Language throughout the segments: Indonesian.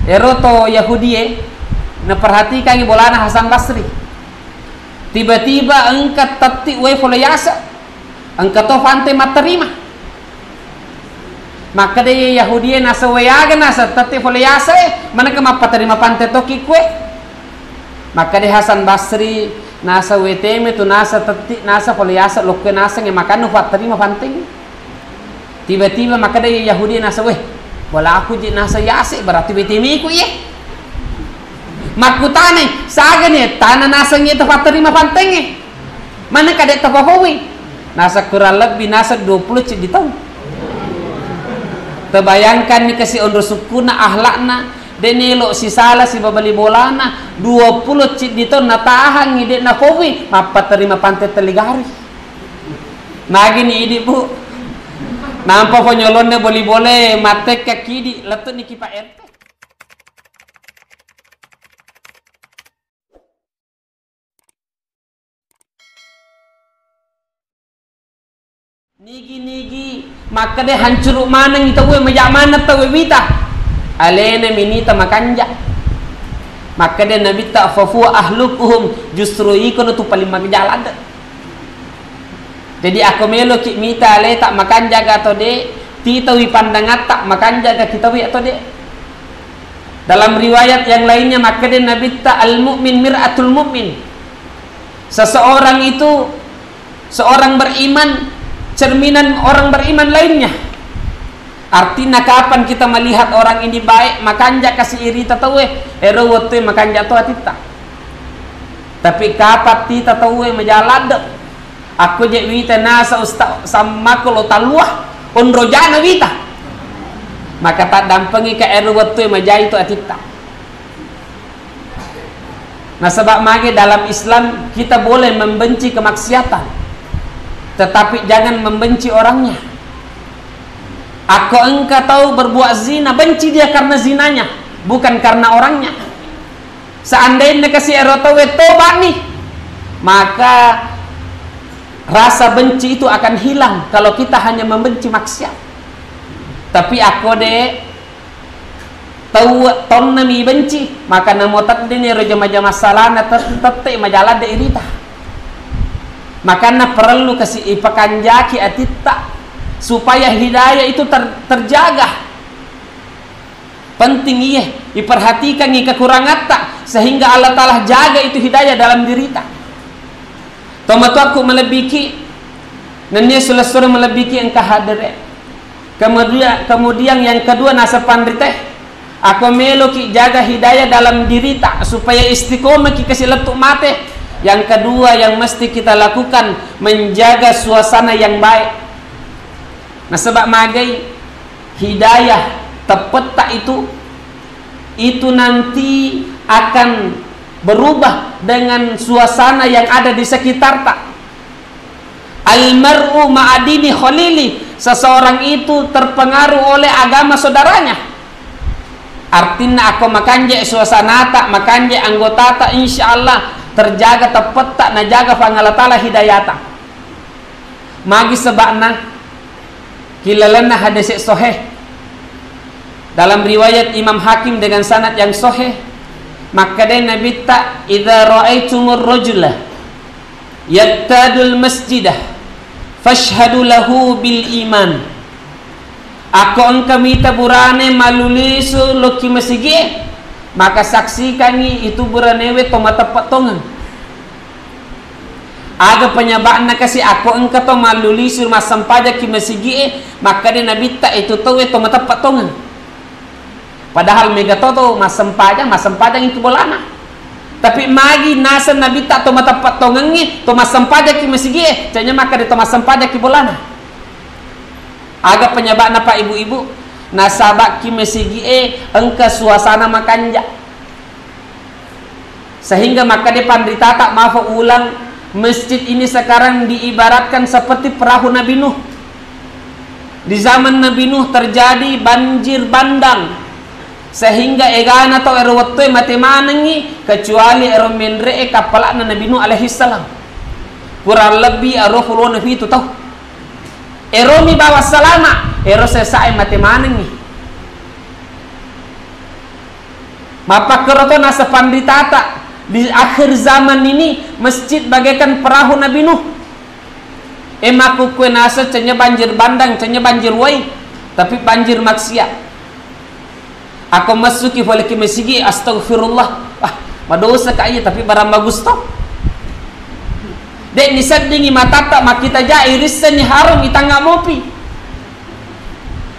eroto Yahudi na perhatikan bolana Hasan Basri tiba-tiba angkat tati we folayasa angkat to fante materima maka de Yahudi nasa wayaga nasa tati folayasa mana ka mapaterima pante to kikwe maka de Hasan Basri nasa weteme tu nasa tati nasa folayasa lokwe nasa nge makan nu paterima pante tiba-tiba maka de Yahudi nasa we wala aku je nasa yase berarti weteme ku ye makutane sagane tanah nasangnya tempat terima pantenge mana kadek tapahowi nasa kurang lebih nasa 20 cik di tahun terbayangkan nih kasih ondro sukuna ahlakna denelo si salah si babali bolana 20 cik di tahun na tahan ngide na kowi mapa terima pantai teligari nagi nih ini bu nampak ponyolonnya boleh mate kaki letut nih kipa RT nigi maka deh hancur mana kita gue majak mana tahu wita alena minita makanja maka deh nabi tak fafu ahlukuhum justru ikon tu paling magjalad jadi aku melo ki mita ale tak makan jaga atau de ti tahu pandangan tak makan jaga kita wi atau de dalam riwayat yang lainnya maka deh nabi tak al mu'min mir'atul mu'min seseorang itu seorang beriman cerminan orang beriman lainnya artinya kapan kita melihat orang ini baik makanja kasih iri tatawe erowote makanja to atita tapi kapat ti tatawe majalad aku je wita nasa usta sama kalau taluah onrojana wita maka tak dampengi ke erowote majai to atita nah sebab mage dalam Islam kita boleh membenci kemaksiatan tetapi jangan membenci orangnya. Aku engkau tahu berbuat zina, benci dia karena zinanya, bukan karena orangnya. Seandainya kasih erotowe tobat nih, maka rasa benci itu akan hilang kalau kita hanya membenci maksiat. Tapi aku deh tahu ton nami benci, maka namo tadini roja masalah na tete majalah de irita. Makanya perlu kasih ipakanjaki atita supaya hidayah itu terjaga. Penting iya diperhatikan nih kekurangan tak sehingga Allah Ta'ala jaga itu hidayah dalam diri tak. Tomatu aku melebiki nanya sulah melebiki engkau hadir. Kemudian yang kedua nasa pandrite aku meloki jaga hidayah dalam diri tak supaya istiqomah ki kasih letuk mate. Yang kedua yang mesti kita lakukan menjaga suasana yang baik. Nah sebab magai hidayah tepat tak itu nanti akan berubah dengan suasana yang ada di sekitar tak. Almar'u ma'adini khalili, seseorang itu terpengaruh oleh agama saudaranya. Artinya aku makanje suasana tak makanje anggota tak insyaallah terjaga tepat tak najaga pangalatala hidayata magi sebabna kilalana hadis sahih dalam riwayat Imam Hakim dengan sanad yang sahih maka dia Nabi tak idza ra'aitumur rajula yattadul masjidah fashhadu lahu bil iman aku engkau mita burane malulisu loki masjid maka saksikan itu buranewe toma tepat tongan aga penyebabna kasih aku engkau to maluli sur masampaja ki masigi maka dia nabi tak itu towe toma tepat tongan padahal mega toto masampaja itu bolana tapi magi nasa nabi tak toma tepat tongan ni toma sampaja ki masigi canya maka dia toma sampaja ki bolana aga penyebabna pak ibu-ibu nasabak ki mesigi engka suasana makanja sehingga maka dia pandita tak maaf ulang masjid ini sekarang diibaratkan seperti perahu Nabi Nuh. Di zaman Nabi Nuh terjadi banjir bandang sehingga egana atau erwatwe mati manengi kecuali eromendre kapalana Nabi Nuh alaihi salam kurang lebih arofulun fi itu tahu eromi bawa selama ero selesai mati manengi Mapakkeroto nasa panditata di akhir zaman ini masjid bagaikan perahu Nabi Nuh. Emaku kue nasa cenya banjir bandang, cenya banjir wai, tapi banjir maksiat. Aku masuki boleh ke masjid, astagfirullah. Madosa kaya tapi barang bagus toh. Dek nisadingi matata makita ja irisan ni harum itangga mopi.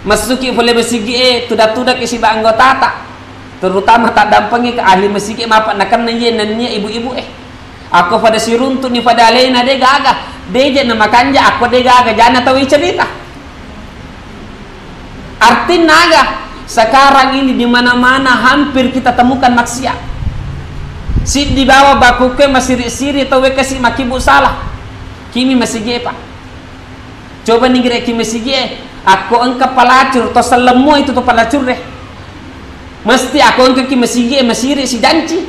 Masuki boleh masjid tudak-tudak isi ba anggota tak. Terutama tak dampangi ke ahli masjid mapak nakan nanya ibu-ibu aku pada siruntu ni pada alena de gaga deje nama kanja aku de gaga jana tahu cerita arti naga sekarang ini di mana-mana hampir kita temukan maksiat si di bawah bakuke masih siri tahu kasih makibu salah kimi masih pak coba nih kira kimi masih aku engkau pelacur to selemu itu to pelacur deh mesti aku engkau masih masiri si janji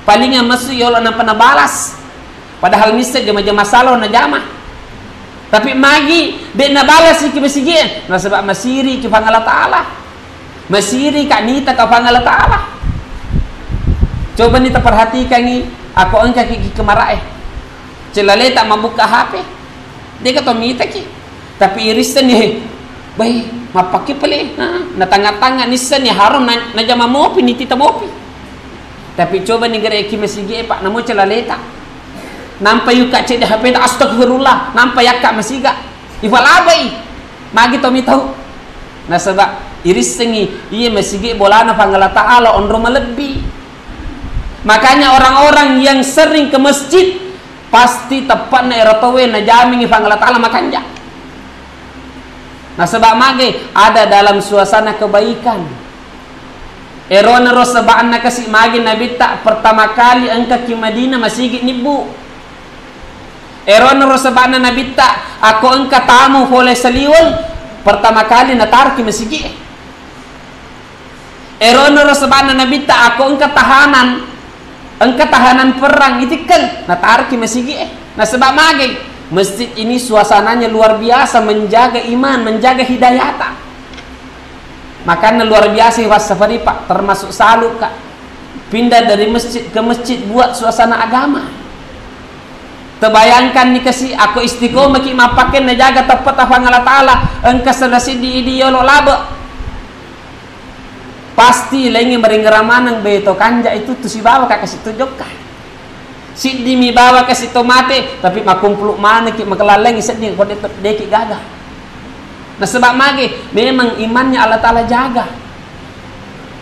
palingnya masuk ya Allah nampak balas padahal misal jama-jama salah na jama tapi magi dek na balas si masih na sebab masiri ki pangala taala masiri kak nita ka pangala taala coba nita perhatikan ni aku engkau ki kemarae celale tak membuka HP dia kata mita ki tapi irisan ni baik mapaki pale na tanga-tanga nisan ni harum na jama mopi ni tita mopi tapi coba ni gara ki masih pak namo celaleta nampai yuka cek HP ta astagfirullah nampai yakka masih ga ifalabai magi to mi tahu na sebab iris sengi iya masih ge bolana pangala taala onro melebi makanya orang-orang yang sering ke masjid pasti tepat na eratowe na jamingi pangala taala makanja. Nah sebab mage ada dalam suasana kebaikan. Erona ro sebab na kasih mage Nabi tak pertama kali engka ki Madinah masih nibu. Erona ro sebab na Nabi tak aku engka tamu oleh seliwal pertama kali natar ki masih. Erona ro sebab na Nabi tak aku engka tahanan perang itikan natar ki masih. Nah sebab mage masjid ini suasananya luar biasa menjaga iman, menjaga hidayata. Makanya luar biasa wasafari pak, termasuk salu kak. Pindah dari masjid ke masjid buat suasana agama. Terbayangkan nih kasih aku istiqomah ki mapakin menjaga tepat Allah Taala. Engkau selesai di ideolo laba. Pasti lagi meringeramanang beto kanja itu tuh si bawa kak kasih tunjuk kak. Si dimi bawa ke situ mati tapi makumpul mana ki makalalang isadnya kode deki gagah. Nah sebab mage memang imannya Allah Taala jaga.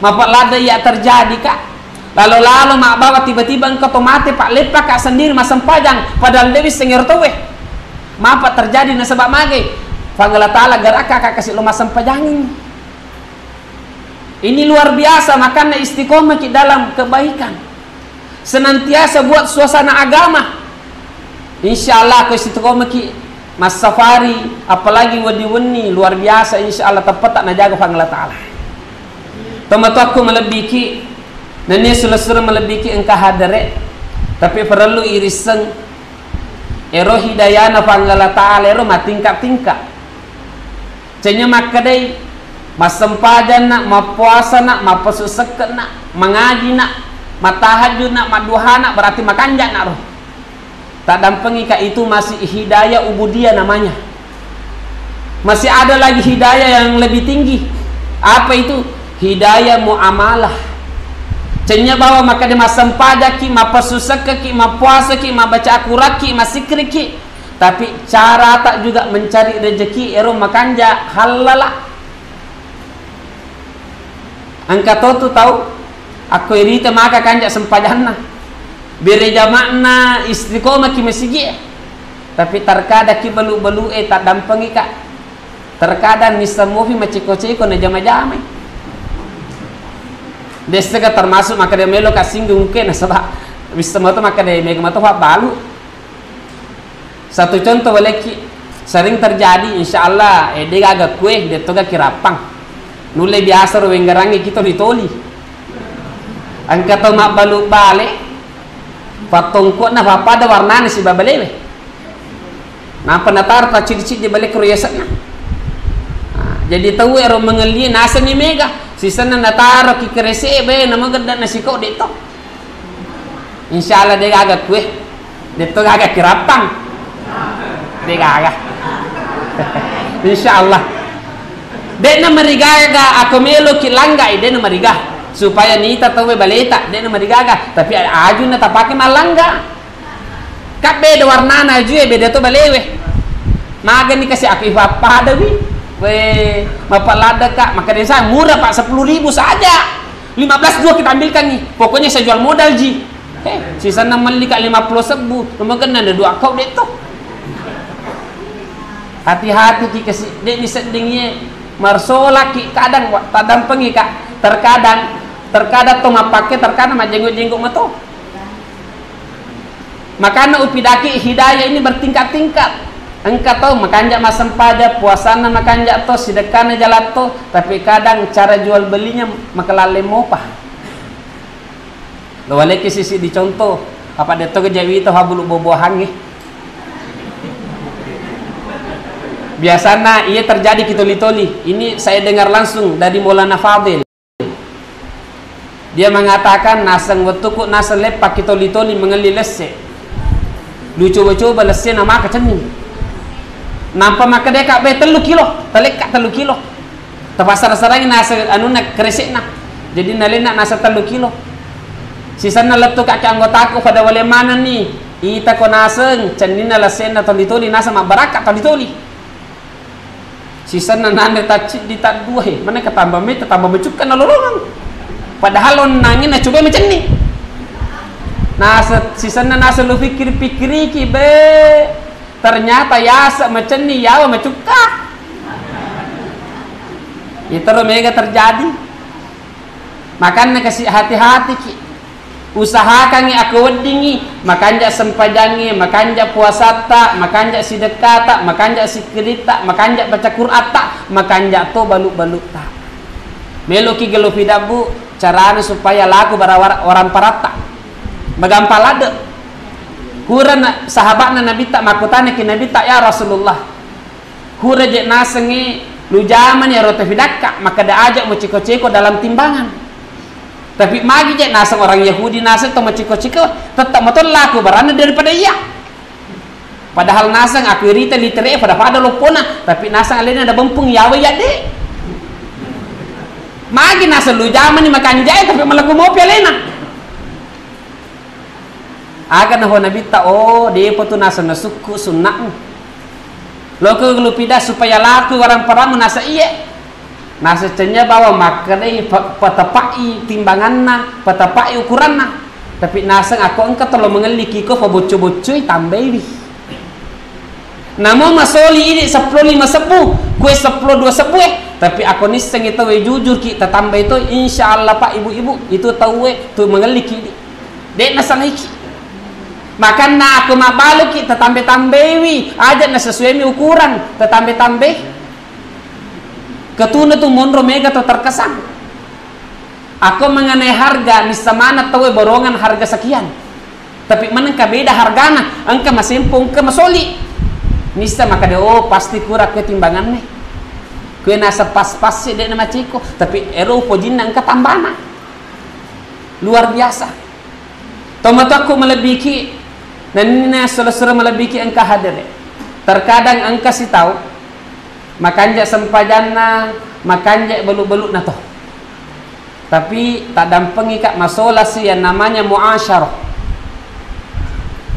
Mapak lada ya terjadi kak. Lalu mak bawa tiba-tiba engkau to mati pak lepak kak sendiri masam pajang padahal dewi sengir towe. Mapak terjadi nah sebab mage Allah Taala gerak kak kasih lo masam pajangin. Ini luar biasa makanya istiqomah ki dalam kebaikan. Senantiasa buat suasana agama. Insyaallah aku istiqomah ki mas safari apalagi wadi-wani luar biasa insyaallah tepat tak najaga Allah Taala. Tomatu aku melebiki nani sulah-sulah melebiki engkau hadare tapi perlu irisan ero hidayana Allah Taala ero matingkat-tingkat. Cenya makadai masempadan nak mapuasa nak mapesusek nak mengaji nak matahajud nak maduha nak berarti makanja nak roh. Tak dampengi kak itu masih hidayah ubudiyah namanya. Masih ada lagi hidayah yang lebih tinggi. Apa itu? Hidayah muamalah. Cenya bawa maka dia masam pada ki mapesusek ki mapuasa ki mabaca akurat ki masikri ki. Tapi cara tak juga mencari rezeki ero makanja halala. Angka tu tahu aku irita maka kanja sempajanna bere jamakna istiqomah ki masjid tapi terkadang ki balu-balu tak dampengi kak terkadang nisamufi maciko-ciko na jama-jama desega termasuk maka dia melo kasinggung ke na sebab bisa moto maka dia mega moto balu satu contoh boleh ki sering terjadi insyaallah dia agak kue dia toga kirapang nule biasa ro wenggarangi kita ditoli angka to mak balu bale patongko na pada warna si babalewe na penatar ta cicit di balik riasan na jadi tahu ero mengeli nasa ni mega Sisa na nataro ki kerese be nama ganda nasi kau dito. Insyaallah dia agak kue. Dito agak kirapang. Dia agak. Insyaallah. Dia na marigaga ako melo ki langga dia na mariga supaya nita tawe baleta dia na marigaga tapi aju na tapake malangga. Kak beda warna na aju beda to balewe. Maga ni kasih aku apa adawi. Weh, mapalada kak, maka dia saya murah pak 10.000 saja. 15.2 kita ambilkan nih. Pokoknya saya jual modal ji. Sisa 6 meli kak 50.000. Memang ada 2 kau deh tuh. Hati-hati ki kasih dek ni sedingnya marsola ki kadang tadam pengi kak. Terkadang tuh mapake terkadang majenguk-jenguk mato. Makanya upidaki hidayah ini bertingkat-tingkat. Engkau tahu makanja masam pada puasana makanja to sedekahna jalan to tapi kadang cara jual belinya makalale mopah. Lo wale ki sisi dicontoh apa de to kejawi to habulu bobohan nggih. Biasanya ia terjadi kitoli-toli. Ini saya dengar langsung dari Maulana Fadil. Dia mengatakan nasang wetuku nasang lepak kitoli-toli mengali lesse. Lucu-lucu lesse nama kecening. Nampak maka dia kak be 3 kilo, telek kak 3 kilo. Terpasar sarang nasa anu nak kresek nak. Jadi nalena nasa 3 kilo. Sisa na letu kak anggota aku pada wale mana ni? Ita ko naseng cenina lasena toli-toli nasa mak barakat toli-toli. Sisa na nande tacit di tak 2 he. Mana ketambah me tambah becuk kan lolongan. Padahal on nangin na coba macam ni. Nasa sisa na nasa lu pikir-pikiri ki be. Ternyata ya macam ni ya macuka. Itu mega terjadi. Makanya kasih hati-hati ki. Usahakan aku wedingi, makanya sempajangi, makanya puasa tak, makanya sedekah tak, makanya zikir tak, makanya baca Quran tak, makanya to baluk-baluk tak. Melo ki gelo pidabu caranya supaya laku barawar orang parata. Bagampal ada. Kurang sahabatnya Nabi tak makutane ki Nabi tak ya Rasulullah. Kurang je nasengi lu zaman ya roti fidakka maka dah ajak menciko-ciko dalam timbangan. Tapi magi je naseng orang Yahudi naseng to menciko-ciko tetap betul laku barana daripada iya. Padahal naseng aku rita litere pada lopona tapi naseng alena ada bempung yawe ya de. Magi naseng lu zaman ni makan jaya tapi malah mau pelena. Agar nah Nabi tak dia patu nasa nasuku sunnah. Loko gelupida supaya laku orang para menasa iya. Nasa cenya bawa makanai patapai timbanganna, patapai ukuranna. Tapi nasa aku engkau tolong mengeliki ko pabocu-bocui tambahi. Namun masoli ini 10.5 kue 10.2 tapi aku ni seng itu jujur kita tambah itu insyaallah pak ibu-ibu itu tahu tu mengeliki. Dek nasa naiki. Makan na aku mabalu ki tetambah-tambahi aja na sesuai mi ukuran tetambah-tambah ketuna tu monro mega tu terkesan aku mengenai harga misa mana tahu borongan harga sekian tapi mana beda hargana angka masimpung ke masoli misa maka dia pasti kurang ke timbangan nih kue nasa pas-pas sih dek nama ciko tapi ero pojin angka tambana luar biasa tomat aku melebihi dan ini selesai melebihi engkau hadir. Terkadang engkau si tahu, makanja sempajana, makanja beluk-beluk nato. Tapi tak dampengi kak masalah si yang namanya muasyarah.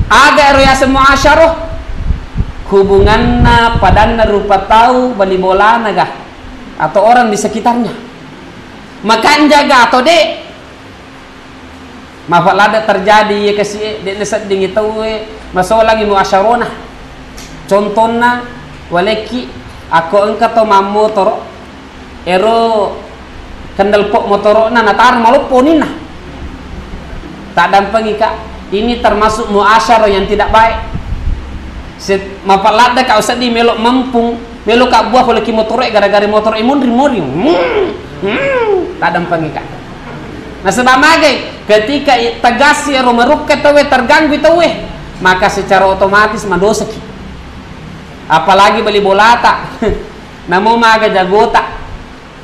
Agak riasa muasyarah, hubunganna padanna rupa tahu bali bola naga atau orang di sekitarnya. Makanja ga atau dek. Mafak lada terjadi ya kasih dek nesat dingi tahu masalah lagi muasyarona contohnya waleki aku engkau to mamu toro ero kendal pok motorona natar malu ponina tak dampengi kak ini termasuk muasyarah yang tidak baik. Mafak lada kau sedih melok mempung melok kak buah waleki motor gara-gara motor imun tak dampengi kak. Nah sebab magai ketika tegas ya romeruk ketawe terganggu tawe maka secara otomatis madosa ki. Apalagi beli bola tak namo maga jagota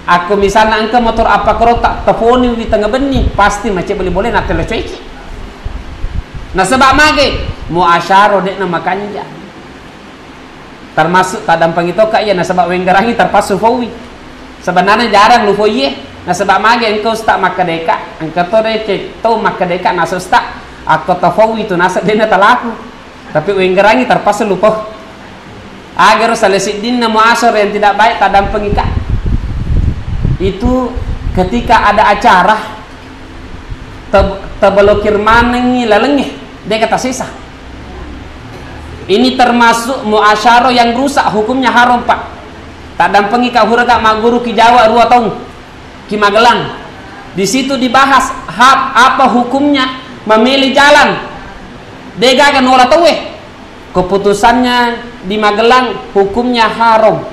Aku misalnya engkau motor apa karo tak telefoni di tengah benih, pasti macam boleh-boleh nak telecuci. Nah sebab mage muasyaro dek nama kanja. Termasuk tadam pangito ka iya, nah sebab wenggarangi terpasu fawi. Sebenarnya jarang lu foye. Nah sebab mage engkau tak makadeka, engkau to dek to makadeka nasus tak. Aku tafawi tu nasa dena talaku. Tapi wenggarangi terpasu lupa. Agar salesiddin na muasyaro yang tidak baik tadam pangika. Itu ketika ada acara tebalokir manengi lalengih dia kata sisa. Ini termasuk muasyaro yang rusak, hukumnya haram pak. Tak dampengi ka huraga maguru ki Jawa rua tahun ki Magelang. Di situ dibahas apa hukumnya memilih jalan. Dega kan ora tahu keputusannya di Magelang hukumnya haram.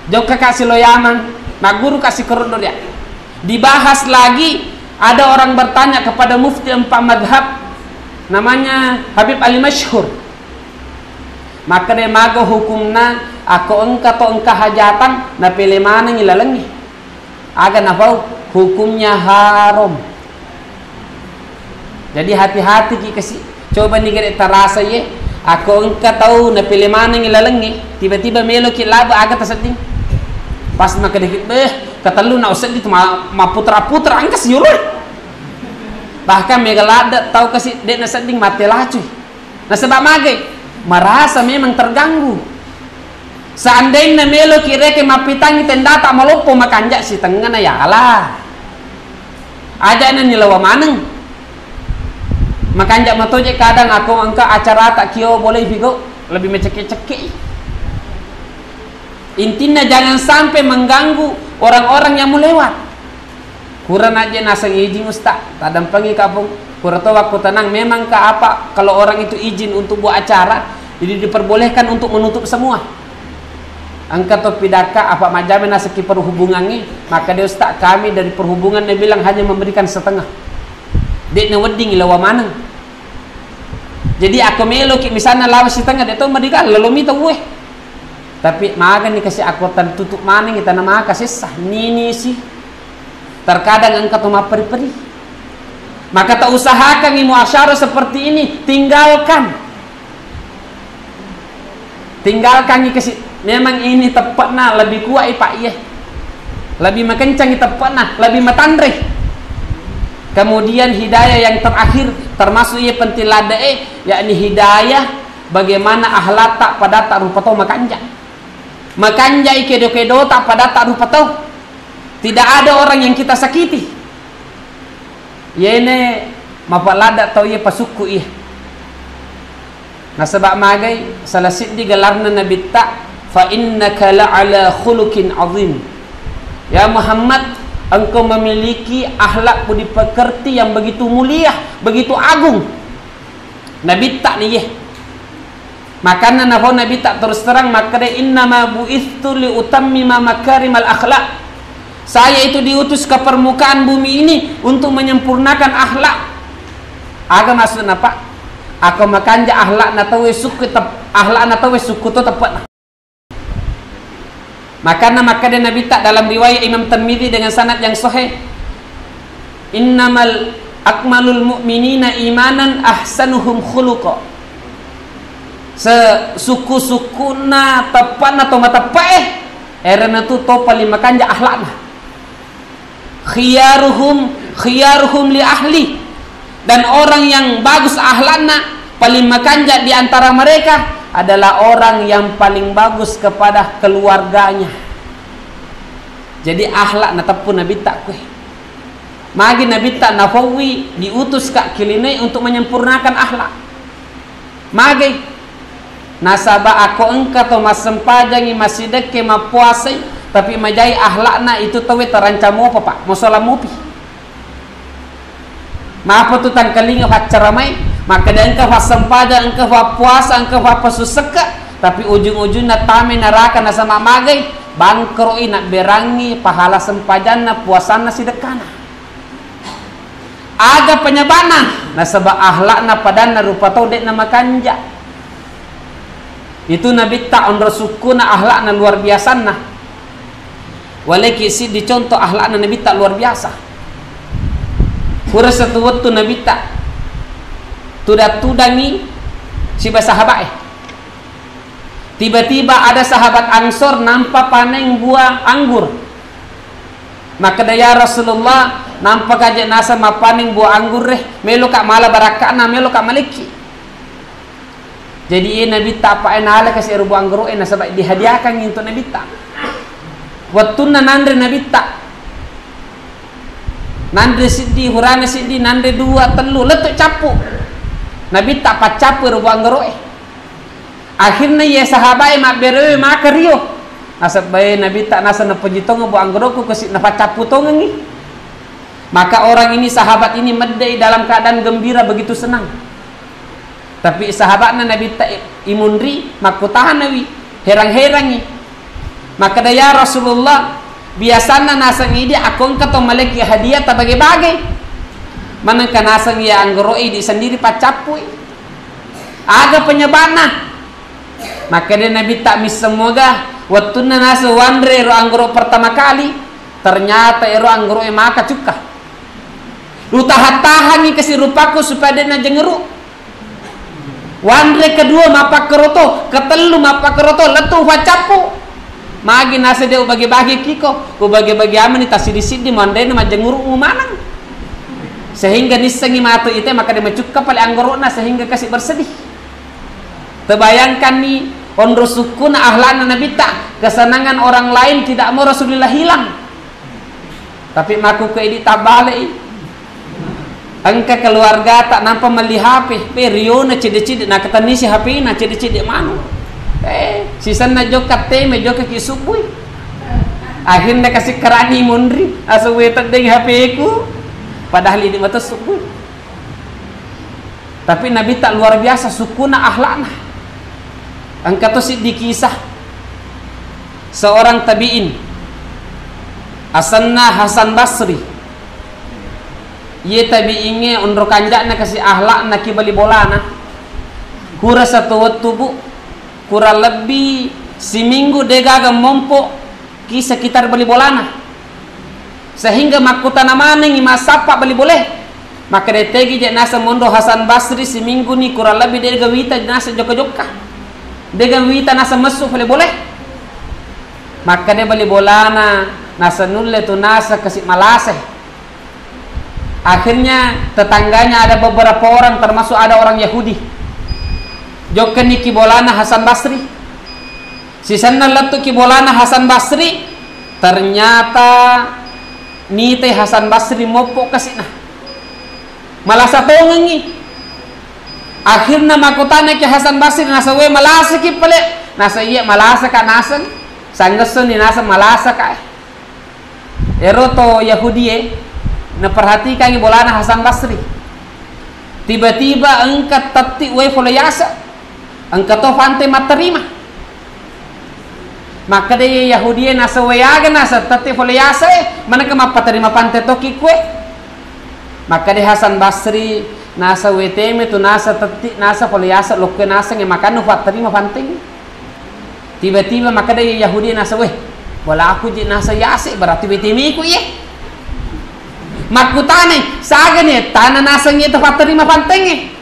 Joka kasih loyaman, nah guru kasih kerondo dia. Dibahas lagi, ada orang bertanya kepada mufti 4 madhab, namanya Habib Ali Masyhur. Maka dia mago hukumna, aku engka to engka hajatan, na pilih mana ngilalengi. Aga nafau hukumnya haram. Jadi hati-hati ki kasih. Coba nih gede terasa ye, aku engka tahu na pilih mana ngilalengi, tiba-tiba melo ki laba aga terseding. Pas maka dikit ketelu nak usah itu ma putra-putra angkas yurul. Bahkan megalada tahu kasih dek naseding mati lacuy. Nah sebab mage merasa memang terganggu. Seandainya melo kira ke mapitangi tenda tak malopo makanja si tengah na ya Allah. Aja na nilawa maneng. Makanja matoje kadang aku angka acara tak kio boleh bigo lebih meceke-ceke. Intinya jangan sampai mengganggu orang-orang yang mau lewat. Kurang aja nasang izin ustaz. Tadam pangi kapung. Kurang tahu waktu tenang. Memang ke apa kalau orang itu izin untuk buat acara, jadi diperbolehkan untuk menutup semua. Angkat to pidaka apa majamen nasaki perhubungannya. Maka dia ustaz kami dari perhubungan dia bilang hanya memberikan setengah. Dek na wedding lawa maneng. Jadi aku melo ki misalnya lawa setengah dia tahu mereka lelomi tahu tapi makan dikasih akutan tutup maning kita nama kasih sah nini sih terkadang engkau tuh peri-peri. Maka tak usahakan muasyarah seperti ini, tinggalkan dikasih. Memang ini tepat nah lebih kuat pak iya, lebih makencang tepat nah lebih matandre. Kemudian hidayah yang terakhir termasuk ia pentilada yakni hidayah bagaimana ahlak tak pada tak rupa tau makanja. Makanja ikedo-kedo tak pada tak rupa tau. Tidak ada orang yang kita sakiti. Yene mapalada tau ye pasuku ih. Nah sebab magai salah siddi gelarna Nabi tak fa innaka la'ala khuluqin azim. Ya Muhammad, engkau memiliki akhlak budi pekerti yang begitu mulia, begitu agung. Nabi tak nih makanya nafau Nabi tak terus terang maka dia innama bu'ithu li utammima makarimal akhlak. Saya itu diutus ke permukaan bumi ini untuk menyempurnakan akhlak. Aga maksud apa? Aku makanja akhlak na tawe suku akhlak na tawe suku to tepat. Makanya maka dia Nabi tak dalam riwayat Imam Tirmidzi dengan sanad yang sahih. Innamal akmalul mu'minina imanan ahsanuhum khuluqa. Suku-sukuna tepan atau mata paeh erana tu to paling makanja akhlakna. Khiyaruhum li ahli, dan orang yang bagus akhlakna paling makanja di antara mereka adalah orang yang paling bagus kepada keluarganya. Jadi akhlak na tepun Nabi tak kue. Magi Nabi tak nafawi diutus kak kilinai untuk menyempurnakan akhlak. Magi nasabah aku engkau to masempajangi masih deke mapuasai tapi majai akhlakna itu tawe terancam apa pak musola mupi. Maapa tu tan kalinga ceramai maka dan engkau sempaja engkau puasa engkau pasuseka tapi ujung-ujungnya tame neraka na sama magai bangkroi nak berangi pahala sempajanna puasana sidekana. Aga penyebana nasabah akhlakna padana rupa tau dek nama kanja. Itu Nabi tak on rasukuna akhlakna luar biasa nah. walaki si dicontoh ahlakna Nabi tak luar biasa. Hura satu waktu Nabi tak tudangi si sahabat. Tiba-tiba ada sahabat Ansor nampak panen buah anggur. Maka daya Rasulullah nampak aja nasa mapaning buah anggur melo kak mala barakana melo kak maliki. Jadi Nabi tak apa enala kasih buah anggur nasa baik dihadiahkan untuk Nabi tak. Waktuna nandre Nabi tak. Nandre siddi hurana siddi nandre dua telu letuk capu. Nabi tak pacapu buah anggur akhirnya ya sahabat mak berewe mak rio asap bae Nabi tak nasa na pejitong bu anggroku kesik na pacapu tongengi. Maka orang ini sahabat ini medai dalam keadaan gembira begitu senang. Tapi sahabatnya Nabi tak imunri mak tahan Nabi herang-herangi. Maka daya Rasulullah biasanya nasang ini akong kato maleki hadiah tak bagi-bagi. Manangka nasang ya anggroi di sendiri pacapu. Aga penyebabna. Maka dia Nabi tak mis semoga waktu nasa wandre ro anggoro pertama kali ternyata ro anggoro maka cuka lu tahan kasih rupaku supaya dia jengeru wandre kedua mapa keroto ketelu mapa keroto letu wacapu magi nasa dia bagi-bagi kiko ku bagi-bagi aman tas sidi-sidi mandene majenguru manang sehingga nisengi matu itu maka dia mencuka pale anggoro na sehingga kasih bersedih. Terbayangkan nih ondro sukuna ahlana Nabi tak kesenangan orang lain tidak mau Rasulullah hilang. Tapi maku ke ini tak balik. Angka keluarga tak nampak meli HP. Periona cede-cede nak ketani si HP na cede-cede manu. Sisan na jokat teme jokat kisubui. Akhirnya kasih kerani mundri asuwe tadeng HP ku. Padahal ini mata subui. Tapi Nabi tak luar biasa sukuna ahlana. Angka tu di kisah seorang tabi'in asanna Hasan Basri. Ye tabi'innya ondro kanjakna kasih ahlak na kibali bolana. Kura satu waktu bu kurang lebih seminggu dega mompo kisah sekitar bali bolana. Sehingga makuta namanya ngimasapa bali boleh. Maka detegi je nasa mondo Hasan Basri seminggu ni kurang lebih dega wita nasa joka-joka. Dengan wita nasa masuk boleh. Maka dia beli bolana nasa nulle tu nasa kasih malaseh. Akhirnya tetangganya ada beberapa orang termasuk ada orang Yahudi. Jokan ni kibolana Hasan Basri. Sisana letu kibolana Hasan Basri. Ternyata nite Hasan Basri mopok kasih nah. Malasa tongengi. Akhirnya makutana ke Hasan Basri nasa we malasa ki pale nasa iya malasa ka nasan sanggesun ni nasa malasa ka eroto Yahudi na perhatikan bolana Hasan Basri tiba-tiba angkat tati we folayasa angkat to fante materima maka de Yahudi nasa we aga nasa tati folayasa mana ka mapaterima pante to ki kue maka de Hasan Basri nasa weteme tu nasa tati nasa poliasa lokke nasa nge makan ufat terima panting tiba-tiba maka dia Yahudi nasa weh wala aku je nasa yase berarti weteme ku ye makutane sagane tanah nasa nge ufat terima panting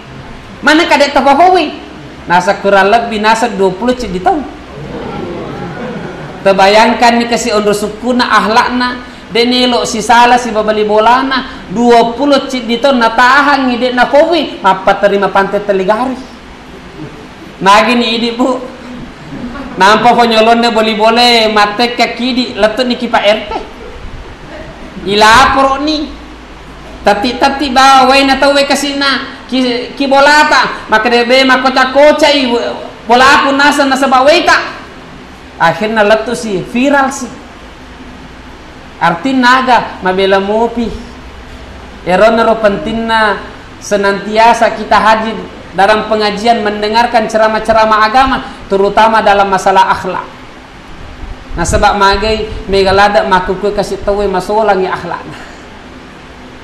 mana kadek tapahowi nasa kurang lebih nasa 20 cik di tahun terbayangkan ni kasih ondro sukuna ahlakna denelo si salah si babali bolana 20 cid dito natahan ngide na kowi mapat terima pantai teligari nagi ni idi bu nampak ponyolonnya boleh mate kaki letut ni kipa RT ilapor ni tati bawa na tawe kasina ki bolata maka debe makoca-koca bola aku nasa bawaita akhirnya letu si viral si artinya naga mabela mopi eronero pentingna senantiasa kita hadir dalam pengajian mendengarkan ceramah-ceramah agama terutama dalam masalah akhlak. Nah sebab magai megalada makuku kasih tahu masolangi akhlakna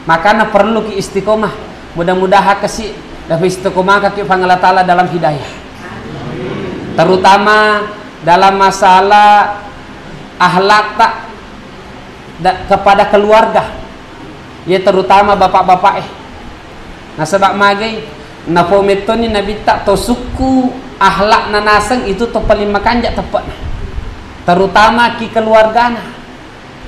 makanya perlu ki istiqomah mudah-mudahan kasih dapat istiqomah kaki pangala taala dalam hidayah terutama dalam masalah akhlak tak kepada keluarga, ya terutama bapak-bapak nah sebab magai na pometoni nabi tak to suku ahlak nanasang itu to paling makanja tepat terutama ki keluargana.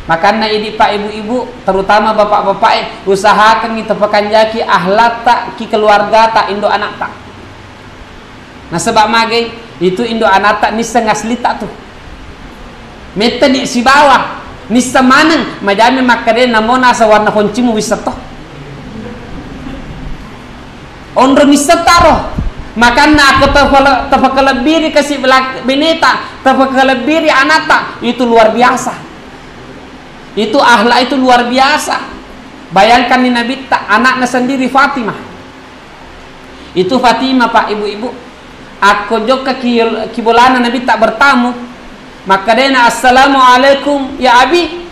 Makanya ini pak ibu-ibu terutama bapak-bapak usahakan kita pekanjaki ahlak tak ki keluarga tak indo anak tak. Nah sebab magai itu indo anak tak nisa ngasli tak tuh meta di si bawah nisa manang majami makade namona sa warna koncimu wisato ondro nisa taro makanya aku terpakalebiri kasih beneta terpakalebiri anata itu luar biasa, itu ahlak itu luar biasa. Bayangkan ni Nabi tak anaknya sendiri Fatimah, itu Fatimah pak ibu-ibu aku juga kibolana Nabi tak bertamu maka dena assalamualaikum ya abi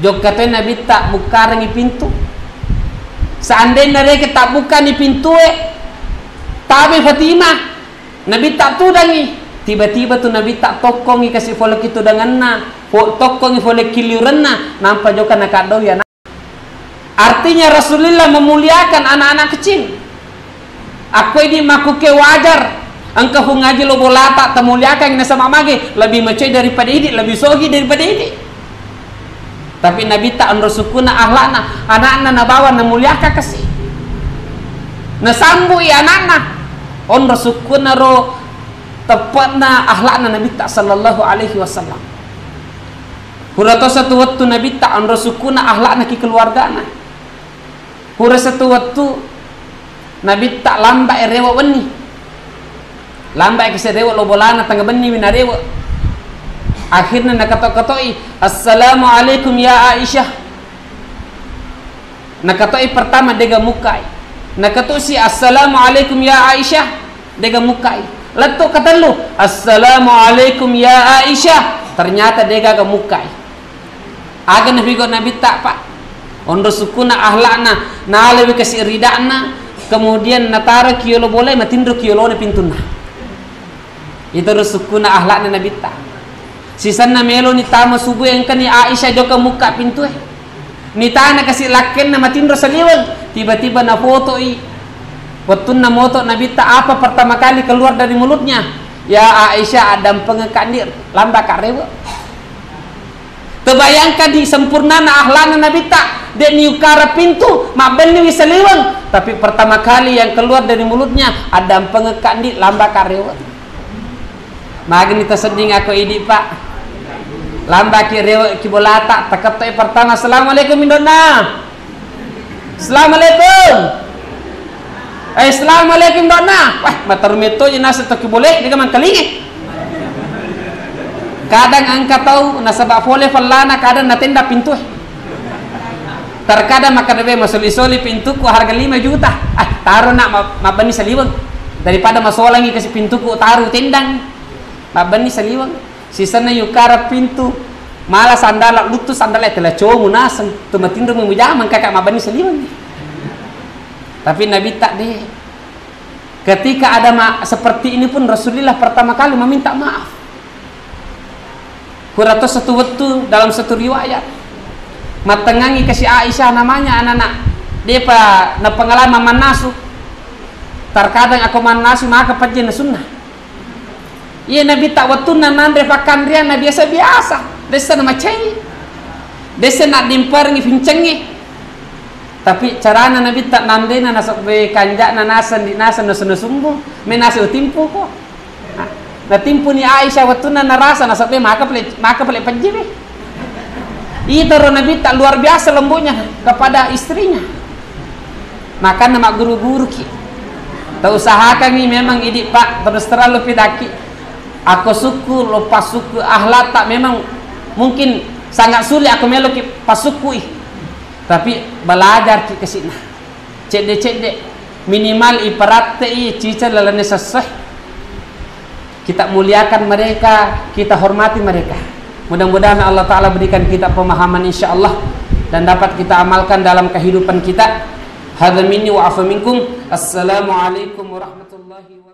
juga teh Nabi tak buka rengi pintu seandainya mereka tak buka ni pintu tapi Fatimah Nabi tak tudangi tiba-tiba tu Nabi tak tokongi kasih follow gitu dengan na tokongi follow kiliurenna nampak juga nak kado ya nak. Artinya Rasulullah memuliakan anak-anak kecil. Aku ini makuke wajar engkau ngaji lo bolata temuliakan yang sama mage lebih mecoy daripada ini, lebih sogi daripada ini. Tapi Nabi tak andro sukuna ahlakna anak-anak nabawa namuliakan kasih nasambui anak-anak andro sukuna ro tepatna ahlakna Nabi tak sallallahu alaihi wasallam. Hurato satu waktu Nabi tak andro sukuna ahlakna ki keluargana. Hura satu waktu Nabi tak lambai rewa weni lambai kasi rewa lo bolana tangga beni wina rewa akhirnya nakato-katoi assalamualaikum ya Aisyah nakatoi pertama dega mukai nakatosi assalamualaikum ya Aisyah dega mukai letuk kata lu assalamualaikum ya Aisyah ternyata dega ga mukai aga Nabi tak pak ondo sukuna ahlakna na lewi kasi ridana kemudian natara kiolo boleh matindro kiolo ne pintuna itu sukuna ahlakna Nabi ta sisanna melo ni tama subuh yang kan ni Aisyah joka muka pintu ni tana kasih laken na matindro saliwang tiba-tiba na foto watun na moto Nabi ta apa pertama kali keluar dari mulutnya ya Aisyah adam pengekandir lamba karewa terbayangkan di sempurna na ahlakna Nabi ta dia niukara pintu mak beli wisaliwang tapi pertama kali yang keluar dari mulutnya ada pengekan di lamba karewa magni terseding aku ini pak lamba kirewa kibolata takatoi pertama assalamualaikum indona assalamualaikum assalamualaikum indona wah matermeto nasa to kiboleh dia man kalingi kadang angka tahu nasabak fole falana kadang natenda pintu terkadang maka debe masoli-soli pintuku harga 5 juta taruh nak mabani saliwang daripada masolangi kasih pintuku taruh tendang mabani saliwang sisana yukara pintu malah sandala lutus sandala telah comu nasang tumatindo memujaman kakak mabani saliwang tapi Nabi tak deh ketika ada seperti ini pun Rasulullah pertama kali meminta maaf kurato satu waktu dalam satu riwayat matengangi kasih Aisyah namanya anak-anak dia pa na pengalaman manasu terkadang aku manasu maka pajina sunnah iya Nabi tak waktu nanandre pakandria na biasa-biasa desa nama cai desa nak dimperengi fincengi tapi carana Nabi tak nandena nasok be kanjak nanasan di nasan nasuna sumbu menasi utimpu ko na timpu ni Aisyah waktu narasa nasok be maka pele panjibe itu Nabi tak luar biasa lembutnya kepada istrinya. Maka nama guru-guru ki tak usahakan ni memang ini pak terus terlalu pidaki aku suku lepas suku ahlak tak memang mungkin sangat sulit aku meloki pasuku tapi belajar ki kesina cedek minimal ibarat cica lalane seseh kita muliakan mereka kita hormati mereka. Mudah-mudahan Allah Ta'ala berikan kita pemahaman insyaAllah dan dapat kita amalkan dalam kehidupan kita. Hadza minni wa afa minkum. Assalamualaikum warahmatullahi wabarakatuh.